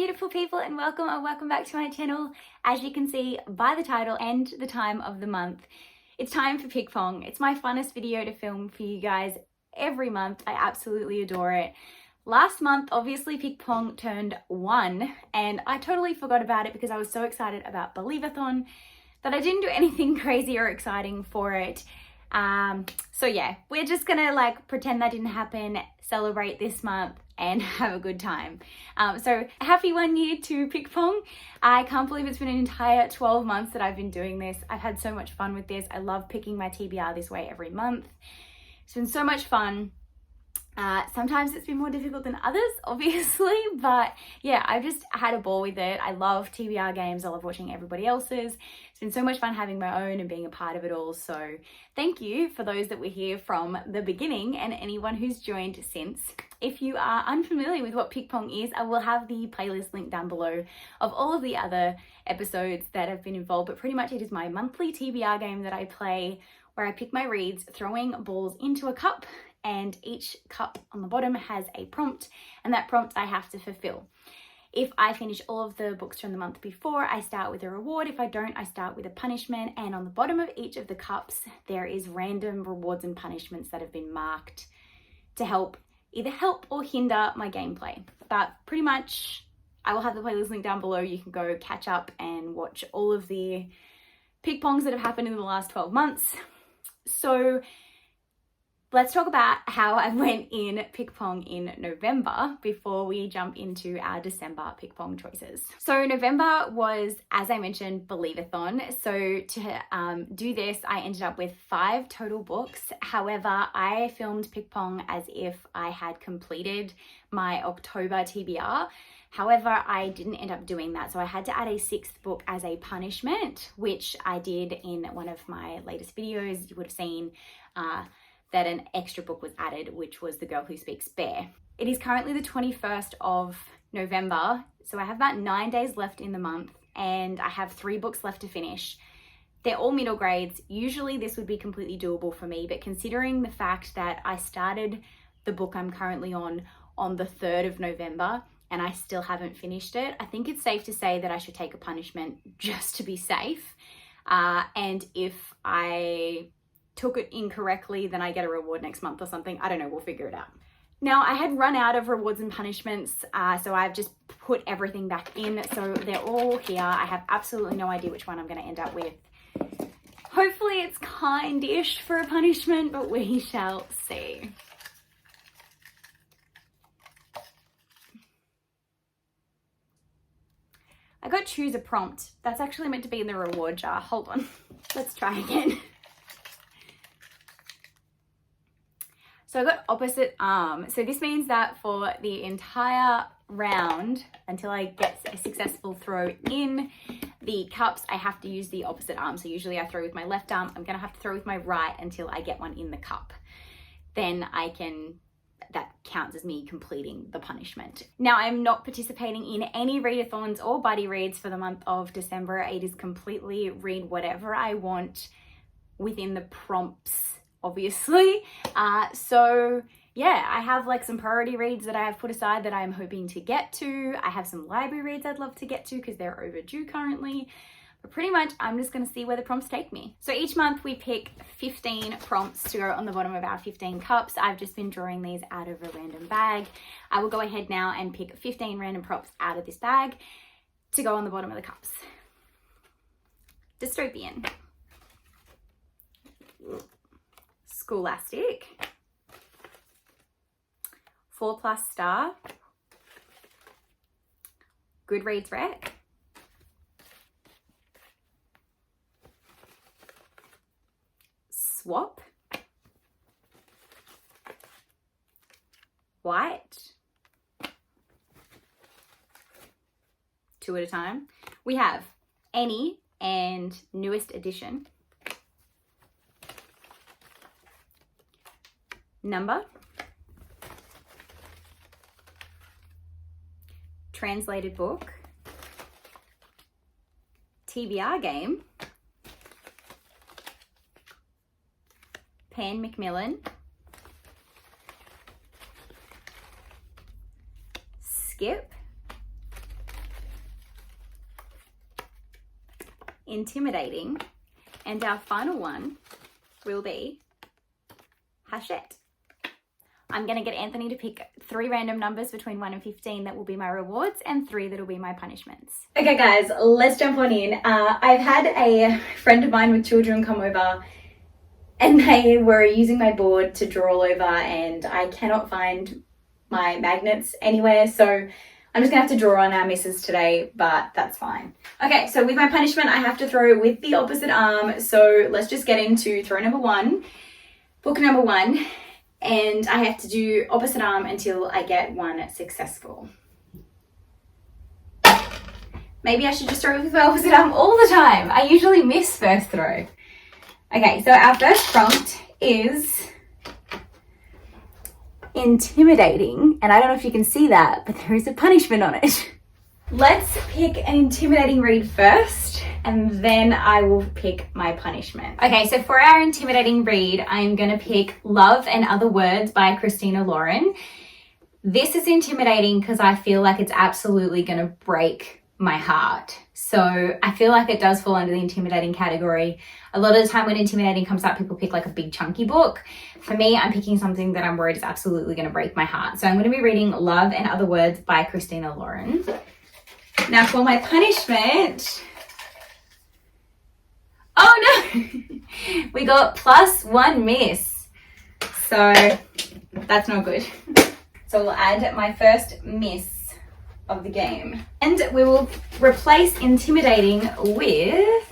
beautiful people, and welcome back to my channel. As you can see by the title and the time of the month, it's time for Pick Pong. It's my funnest video to film for you guys every month. I absolutely adore it. Last month, obviously, Pick Pong turned 1 and I totally forgot about it because I was so excited about Believeathon that I didn't do anything crazy or exciting for it. So yeah, we're just gonna pretend that didn't happen, celebrate this month and have a good time. So happy 1 year to Pick Pong. I can't believe it's been an entire 12 months that I've been doing this. I've had so much fun with this. I love picking my TBR this way every month. It's been so much fun. Sometimes it's been more difficult than others, obviously, but yeah, I've just had a ball with it. I love TBR games. I love watching everybody else's. It's been so much fun having my own and being a part of it all. So thank you for those that were here from the beginning and anyone who's joined since. If you are unfamiliar with what Pick Pong is, I will have the playlist link down below of all of the other episodes that have been involved, but pretty much it is my monthly TBR game that I play where I pick my reads, throwing balls into a cup, and each cup on the bottom has a prompt, and that prompt I have to fulfill. If I finish all of the books from the month before, I start with a reward. If I don't, I start with a punishment, and on the bottom of each of the cups, there is random rewards and punishments that have been marked to either help or hinder my gameplay. But pretty much, I will have the playlist link down below. You can go catch up and watch all of the Pick Pongs that have happened in the last 12 months. So let's talk about how I went in Pick Pong in November before we jump into our December Pick Pong choices. So November was, as I mentioned, Believeathon. So to do this, I ended up with 5 total books. However, I filmed Pick Pong as if I had completed my October TBR. However, I didn't end up doing that. So I had to add a 6th book as a punishment, which I did in one of my latest videos. You would have seen that an extra book was added, which was The Girl Who Speaks Bear. It is currently the 21st of November, so I have about 9 days left in the month, and I have 3 books left to finish. They're all middle grades. Usually this would be completely doable for me, but considering the fact that I started the book I'm currently on the 3rd of November, and I still haven't finished it, I think it's safe to say that I should take a punishment just to be safe. And if I took it incorrectly, then I get a reward next month or something. I don't know, we'll figure it out. Now, I had run out of rewards and punishments, so I've just put everything back in. So they're all here. I have absolutely no idea which one I'm gonna end up with. Hopefully it's kind-ish for a punishment, but we shall see. I got choose a prompt. That's actually meant to be in the reward jar. Hold on, let's try again. So I got opposite arm. So this means that for the entire round, until I get a successful throw in the cups, I have to use the opposite arm. So usually I throw with my left arm. I'm gonna have to throw with my right until I get one in the cup. Then that counts as me completing the punishment. Now, I'm not participating in any readathons or buddy reads for the month of December. It is completely read whatever I want within the prompts, obviously. So yeah, I have some priority reads that I have put aside that I'm hoping to get to. I have some library reads I'd love to get to because they're overdue currently. But pretty much I'm just gonna see where the prompts take me. So each month we pick 15 prompts to go on the bottom of our 15 cups. I've just been drawing these out of a random bag. I will go ahead now and pick 15 random prompts out of this bag to go on the bottom of the cups. Dystopian. Scholastic, 4+ star, Goodreads Rec, Swap, White, 2 at a time. We have Any and Newest Edition, Number, Translated Book, TBR Game, Pan Macmillan, Skip, Intimidating. And our final one will be Hachette. I'm going to get Anthony to pick 3 random numbers between 1 and 15 that will be my rewards and 3 that will be my punishments. Okay guys, let's jump on in. I've had a friend of mine with children come over and they were using my board to draw all over and I cannot find my magnets anywhere, so I'm just going to have to draw on our misses today, but that's fine. Okay, so with my punishment, I have to throw with the opposite arm, so let's just get into throw number 1, book number 1. And I have to do opposite arm until I get 1 successful. Maybe I should just throw with my opposite arm all the time. I usually miss first throw. Okay, so our first prompt is intimidating. And I don't know if you can see that, but there is a punishment on it. Let's pick an intimidating read first, and then I will pick my punishment. Okay, so for our intimidating read, I'm gonna pick Love and Other Words by Christina Lauren. This is intimidating because I feel like it's absolutely gonna break my heart. So I feel like it does fall under the intimidating category. A lot of the time when intimidating comes up, people pick like a big chunky book. For me, I'm picking something that I'm worried is absolutely gonna break my heart. So I'm gonna be reading Love and Other Words by Christina Lauren. Now for my punishment, oh no, we got +1 miss. So that's not good. So we'll add my first miss of the game. And we will replace intimidating with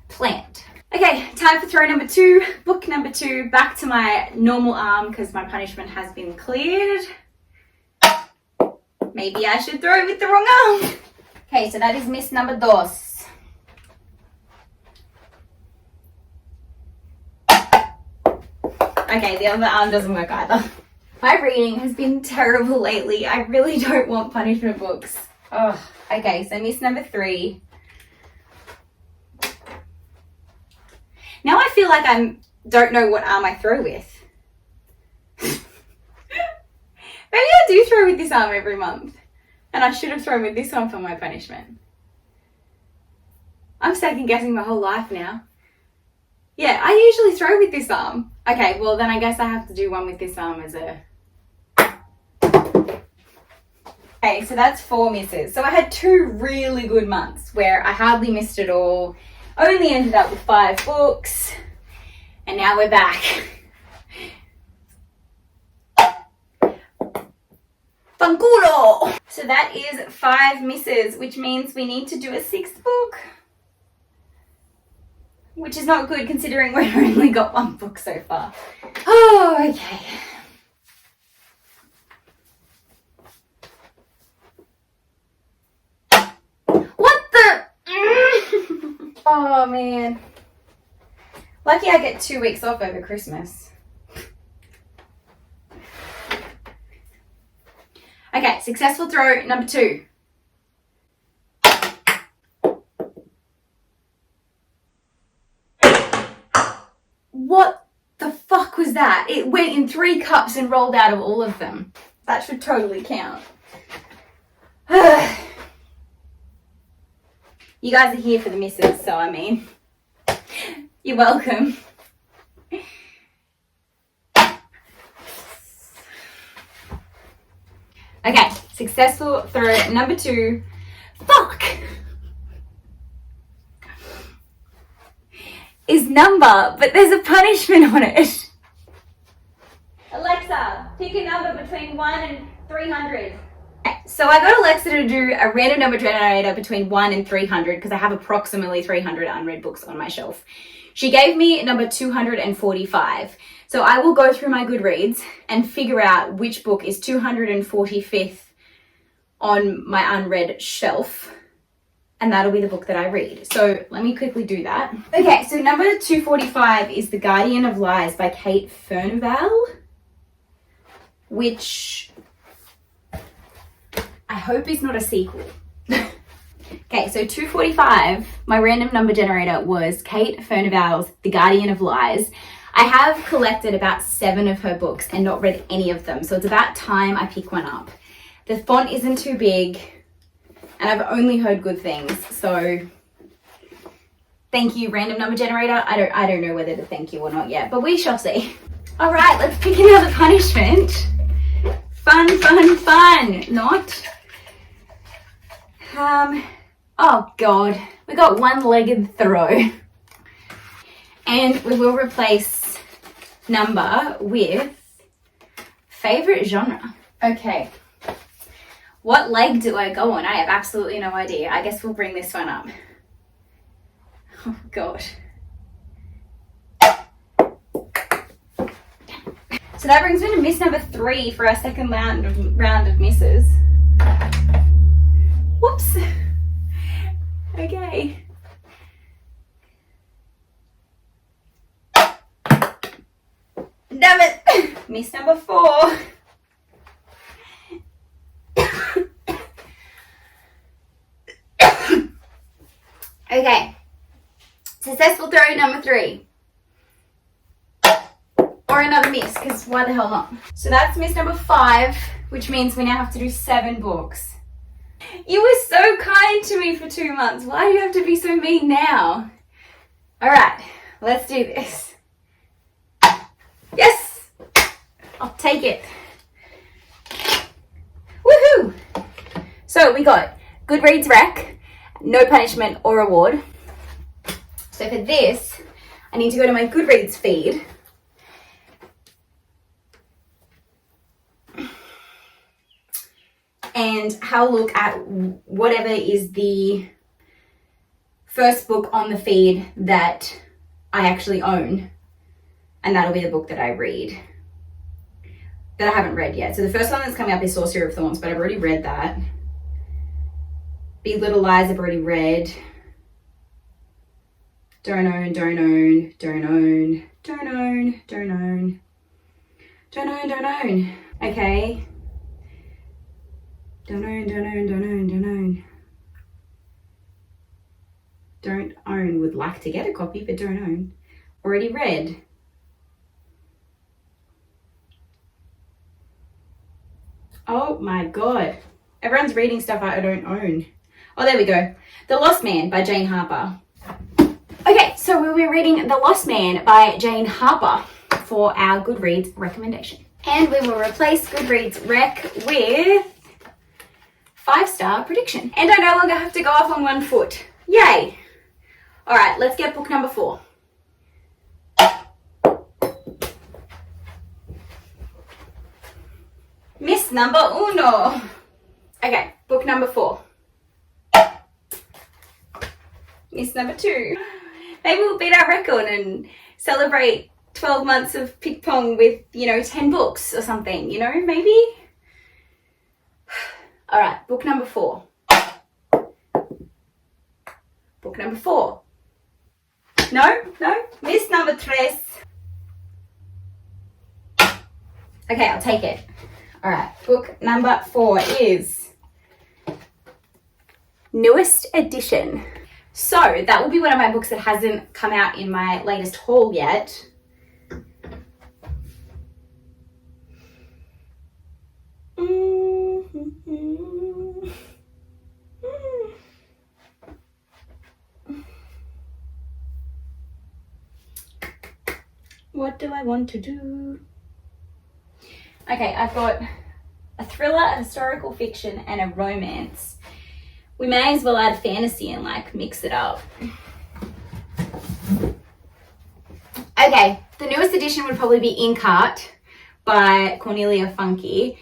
plant. Okay, time for throw number 2, book number 2, back to my normal arm because my punishment has been cleared. Maybe I should throw with the wrong arm. Okay, so that is miss number 2. Okay, the other arm doesn't work either. My reading has been terrible lately. I really don't want punishment books. Oh, okay, so miss number 3. Now I feel like I don't know what arm I throw with. Maybe I do throw with this arm every month. And I should have thrown with this one for my punishment. I'm second guessing my whole life now. Yeah, I usually throw with this arm. Okay, well then I guess I have to do one with this arm as a... Okay, so that's 4 misses. So I had 2 really good months where I hardly missed at all. Only ended up with 5 books. And now we're back. Fanculo! So that is 5 misses, which means we need to do a 6th book. Which is not good considering we've only got 1 book so far. Oh, okay. What the? Oh man. Lucky I get 2 weeks off over Christmas. Okay, successful throw number 2. What the fuck was that? It went in 3 cups and rolled out of all of them. That should totally count. You guys are here for the misses, so I mean, you're welcome. Okay, successful throw number 2. Fuck! Is number, but there's a punishment on it. Alexa, pick a number between 1 and 300. So I got Alexa to do a random number generator between 1 and 300 because I have approximately 300 unread books on my shelf. She gave me number 245. So I will go through my Goodreads and figure out which book is 245th on my unread shelf. And that'll be the book that I read. So let me quickly do that. Okay, so number 245 is The Guardian of Lies by Kate Furnivall, which I hope is not a sequel. Okay, so 245, my random number generator was Kate Furnivall's The Guardian of Lies. I have collected about 7 of her books and not read any of them, so it's about time I pick one up. The font isn't too big, and I've only heard good things. So thank you, random number generator. I don't know whether to thank you or not yet, but we shall see. All right, let's pick another punishment. Fun, fun, fun. Not. Oh God, we got one-legged throw. And we will replace number with favorite genre. Okay. What leg do I go on? I have absolutely no idea. I guess we'll bring this one up. Oh God. So that brings me to miss number 3 for our second round of misses. Whoops. Okay. Damn it. Miss number 4. Okay. Successful throw number 3. Or another miss, because why the hell not? So that's miss number 5, which means we now have to do 7 books. You were so kind to me for 2 months. Why do you have to be so mean now? All right, let's do this. Yes! I'll take it. Woohoo! So we got Goodreads Rec, no punishment or reward. So for this, I need to go to my Goodreads feed. And have a look at whatever is the first book on the feed that I actually own. And that'll be the book that I read. That I haven't read yet. So the first one that's coming up is Sorcerer of Thorns, but I've already read that. Big Little Lies I've already read. Don't own, don't own, don't own, don't own, don't own, don't own, don't own. Okay. Don't own, don't own, don't own, don't own. Don't own, would like to get a copy, but don't own. Already read. Oh my God. Everyone's reading stuff I don't own. Oh, there we go. The Lost Man by Jane Harper. Okay, so we'll be reading The Lost Man by Jane Harper for our Goodreads recommendation. And we will replace Goodreads Rec with 5-star prediction. And I no longer have to go off on 1 foot. Yay! All right, let's get book number 4. Miss number 1. Okay, book number 4. Miss number 2. Maybe we'll beat our record and celebrate 12 months of Pick Pong with, 10 books or something, maybe? All right, book number 4. Book number 4. No, miss number 3. Okay, I'll take it. All right, book number 4 is Newest Edition. So that will be one of my books that hasn't come out in my latest haul yet. What do I want to do? Okay, I've got a thriller, a historical fiction, and a romance. We may as well add fantasy and mix it up. Okay, the newest edition would probably be Inkheart by Cornelia Funke.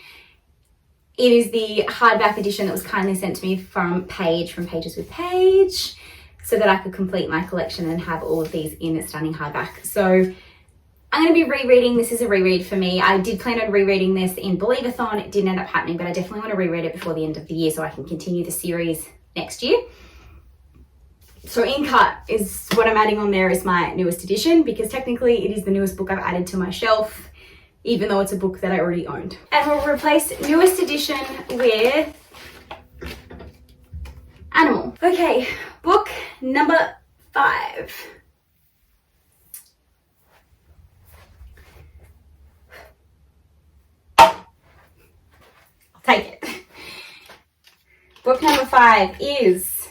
It is the hardback edition that was kindly sent to me from Pages with Paige, so that I could complete my collection and have all of these in a stunning hardback. So I'm going to be rereading. This is a reread for me. I did plan on rereading this in Believeathon. It didn't end up happening, but I definitely want to reread it before the end of the year so I can continue the series next year. So Inkheart is what I'm adding on there as my newest edition, because technically it is the newest book I've added to my shelf, even though it's a book that I already owned. And we'll replace newest edition with Animal. Okay, book number 5. Take it. Book number 5 is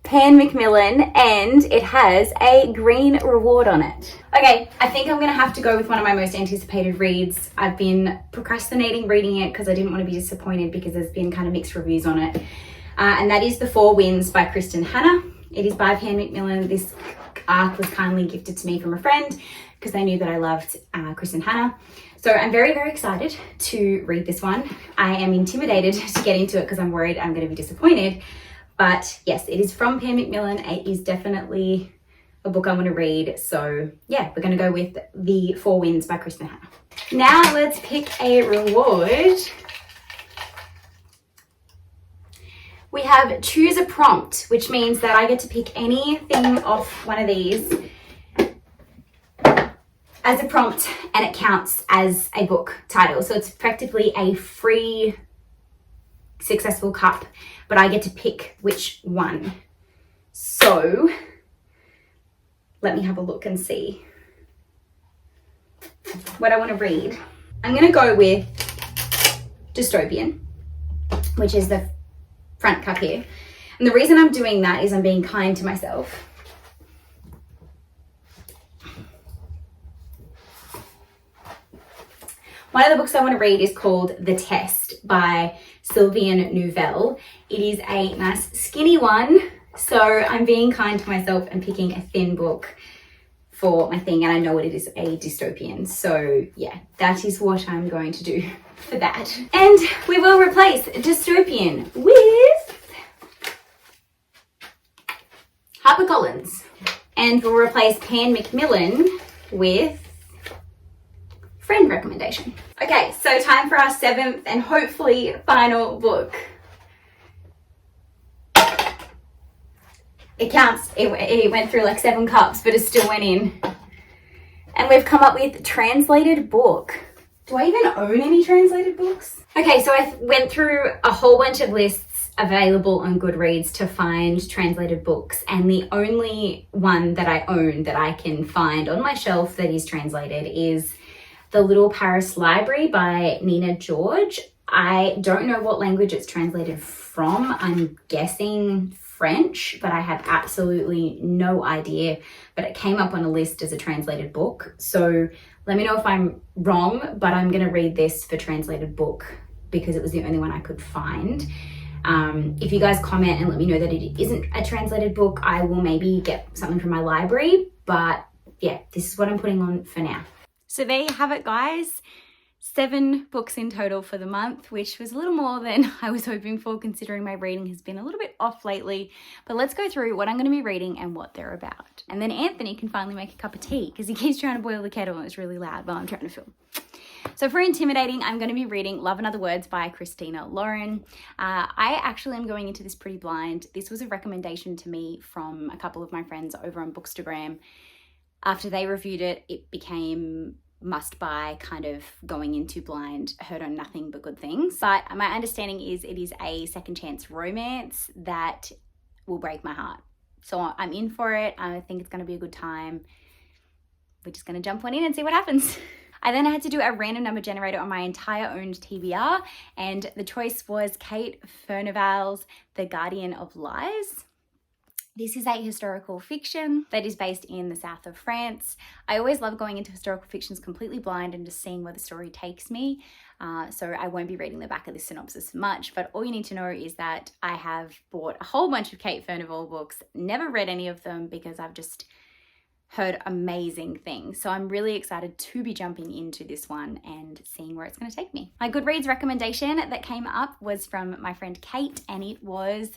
Pan Macmillan, and it has a green reward on it. Okay, I think I'm gonna have to go with one of my most anticipated reads. I've been procrastinating reading it because I didn't want to be disappointed because there's been kind of mixed reviews on it. And that is The Four Winds by Kristen Hanna. It is by Pan Macmillan. This arc was kindly gifted to me from a friend because they knew that I loved Kristen Hanna. So I'm very, very excited to read this one. I am intimidated to get into it because I'm worried I'm going to be disappointed. But yes, it is from Pan Macmillan. It is definitely a book I want to read. So yeah, we're going to go with The Four Winds by Kristen Hanna. Now let's pick a reward. We have choose a prompt, which means that I get to pick anything off one of these as a prompt and it counts as a book title. So it's practically a free successful cup, but I get to pick which one. So let me have a look and see what I want to read. I'm going to go with Dystopian, which is the front cup here. And the reason I'm doing that is I'm being kind to myself. One of the books I want to read is called The Test by Sylvian Nouvelle. It is a nice skinny one, so I'm being kind to myself and picking a thin book for my thing, and I know what it is, a dystopian. So yeah, that is what I'm going to do for that. And we will replace dystopian with HarperCollins. And we'll replace Pan Macmillan with friend recommendation. Okay, so time for our 7th and hopefully final book. It counts. It went through like 7 cups, but it still went in. And we've come up with translated book. Do I even own any translated books? Okay, so I went through a whole bunch of lists available on Goodreads to find translated books, and the only one that I own that I can find on my shelf that is translated is The Little Paris Library by Nina George. I don't know what language it's translated from. I'm guessing French, but I have absolutely no idea. But it came up on a list as a translated book. So let me know if I'm wrong, but I'm going to read this for translated book because it was the only one I could find. If you guys comment and let me know that it isn't a translated book, I will maybe get something from my library. But yeah, this is what I'm putting on for now. So there you have it, guys. 7 books in total for the month, which was a little more than I was hoping for considering my reading has been a little bit off lately. But let's go through what I'm going to be reading and what they're about. And then Anthony can finally make a cup of tea because he keeps trying to boil the kettle and it's really loud while I'm trying to film. So for intimidating, I'm going to be reading Love and Other Words by Christina Lauren. I actually am going into this pretty blind. This was a recommendation to me from a couple of my friends over on Bookstagram. After they reviewed it, it became must buy, kind of going into blind, heard on nothing but good things. But my understanding is it is a second chance romance that will break my heart. So I'm in for it. I think it's going to be a good time. We're just going to jump on in and see what happens. I then had to do a random number generator on my entire owned TBR, and the choice was Kate Furnivall's The Guardian of Lies. This is a historical fiction that is based in the south of France. I always love going into historical fictions completely blind and just seeing where the story takes me. So I won't be reading the back of this synopsis much, but all you need to know is that I have bought a whole bunch of Kate Furnivall books, never read any of them because I've just heard amazing things. So I'm really excited to be jumping into this one and seeing where it's going to take me. My Goodreads recommendation that came up was from my friend Kate, and it was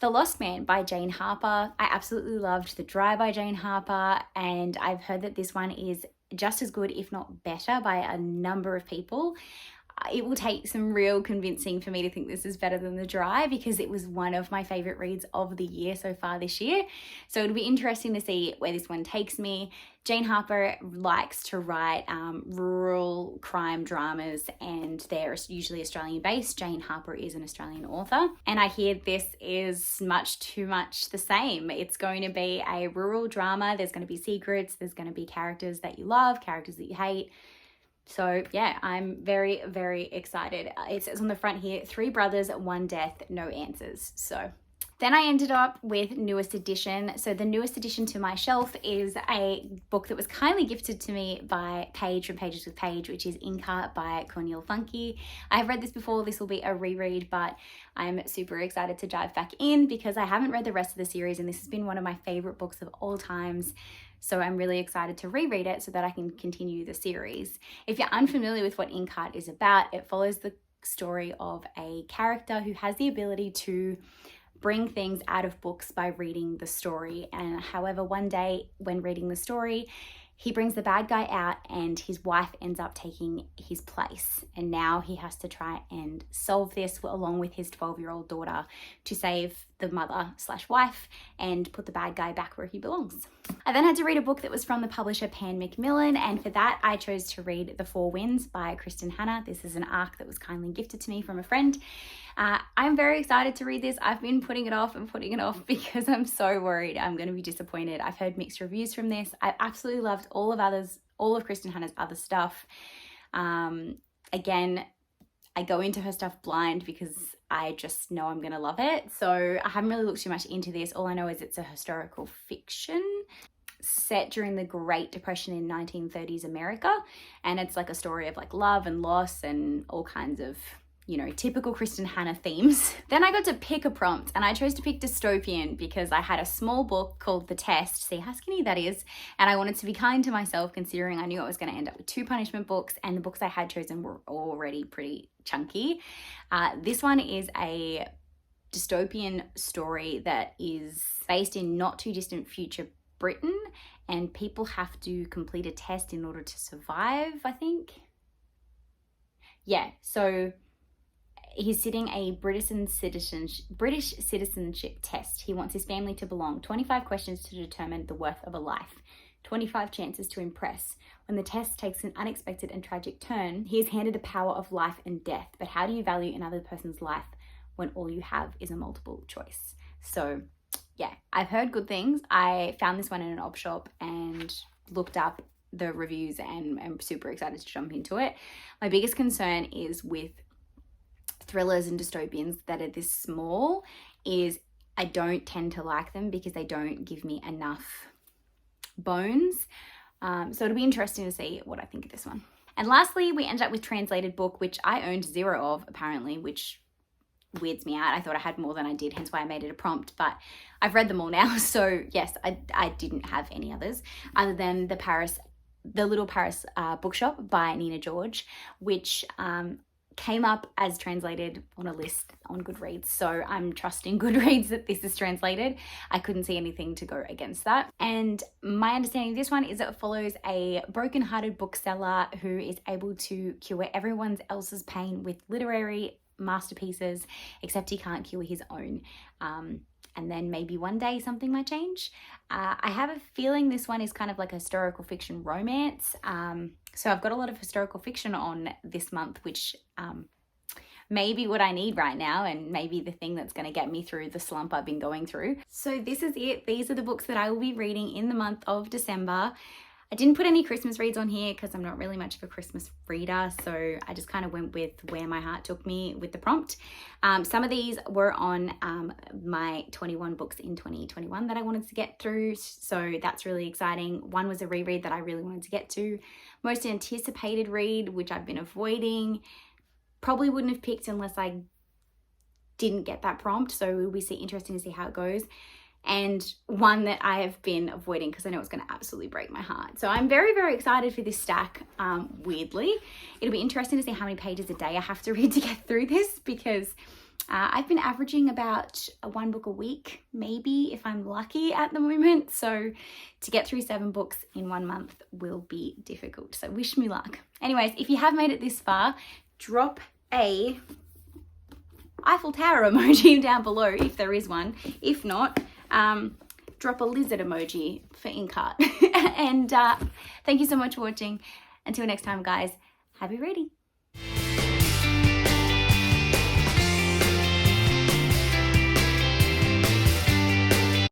The Lost Man by Jane Harper. I absolutely loved The Dry by Jane Harper, and I've heard that this one is just as good, if not better, by a number of people. It will take some real convincing for me to think this is better than The Dry because it was one of my favorite reads of the year so far this year. So it'll be interesting to see where this one takes me. Jane Harper likes to write rural crime dramas, and they're usually Australian based. Jane Harper is an Australian author, and I hear this is much too much the same. It's going to be a rural drama. There's going to be secrets. There's going to be characters that you love, characters that you hate. So yeah, I'm very, very excited. It says on the front here, 3 brothers, 1 death, no answers. So then I ended up with newest edition. So the newest addition to my shelf is a book that was kindly gifted to me by Paige from Pages with Paige, which is Inkheart by Cornel Funke. I have read this before. This will be a reread, but I'm super excited to dive back in because I haven't read the rest of the series, and this has been one of my favorite books of all times. So I'm really excited to reread it so that I can continue the series. If you're unfamiliar with what Inkheart is about, it follows the story of a character who has the ability to bring things out of books by reading the story. And however, one day when reading the story, he brings the bad guy out and his wife ends up taking his place. And now he has to try and solve this along with his 12-year-old daughter to save the mother/wife and put the bad guy back where he belongs. I then had to read a book that was from the publisher Pan Macmillan, and for that I chose to read The Four Winds by Kristen Hanna. This is an arc that was kindly gifted to me from a friend. I'm very excited to read this. I've been putting it off and putting it off because I'm so worried I'm going to be disappointed. I've heard mixed reviews from this. I absolutely loved all of Kristen Hanna's other stuff. Again, I go into her stuff blind because I just know I'm going to love it. So I haven't really looked too much into this. All I know is it's a historical fiction set during the Great Depression in 1930s America. And it's like a story of like love and loss and all kinds of, you know, typical Kristen Hanna themes. Then I got to pick a prompt, and I chose to pick dystopian because I had a small book called The Test, see how skinny that is, and I wanted to be kind to myself considering I knew I was going to end up with 2 punishment books, and the books I had chosen were already pretty chunky. This one is a dystopian story that is based in not too distant future Britain, and people have to complete a test in order to survive, I think. Yeah, so he's sitting a British citizenship test. He wants his family to belong. 25 questions to determine the worth of a life. 25 chances to impress. When the test takes an unexpected and tragic turn, he is handed the power of life and death. But how do you value another person's life when all you have is a multiple choice? So yeah, I've heard good things. I found this one in an op shop and looked up the reviews and I'm super excited to jump into it. My biggest concern is with thrillers and dystopians that are this small is I don't tend to like them because they don't give me enough bones. So it'll be interesting to see what I think of this one. And lastly, we ended up with translated book, which I owned 0 of apparently, which weirds me out. I thought I had more than I did, hence why I made it a prompt, but I've read them all now. So yes, I didn't have any others other than the Little Paris Bookshop by Nina George, which came up as translated on a list on Goodreads. So I'm trusting Goodreads that this is translated. I couldn't see anything to go against that. And my understanding of this one is it follows a broken-hearted bookseller who is able to cure everyone else's pain with literary masterpieces, except he can't cure his own. And then maybe one day something might change. I have a feeling this one is kind of like a historical fiction romance. So I've got a lot of historical fiction on this month, which may be what I need right now and maybe the thing that's going to get me through the slump I've been going through. So this is it. These are the books that I will be reading in the month of December. I didn't put any Christmas reads on here because I'm not really much of a Christmas reader, so I just kind of went with where my heart took me with the prompt. Some of these were on my 21 books in 2021 that I wanted to get through, so that's really exciting. One was a reread that I really wanted to get to. Most anticipated read, which I've been avoiding, probably wouldn't have picked unless I didn't get that prompt, so it'll be interesting to see how it goes. And one that I have been avoiding because I know it's going to absolutely break my heart. So I'm very, very excited for this stack, weirdly. It'll be interesting to see how many pages a day I have to read to get through this because I've been averaging about 1 book a week, maybe if I'm lucky at the moment. So to get through 7 books in 1 month will be difficult. So wish me luck. Anyways, if you have made it this far, drop a Eiffel Tower emoji down below if there is one. If not, drop a lizard emoji for Inkheart. And thank you so much for watching. Until next time, guys, happy reading.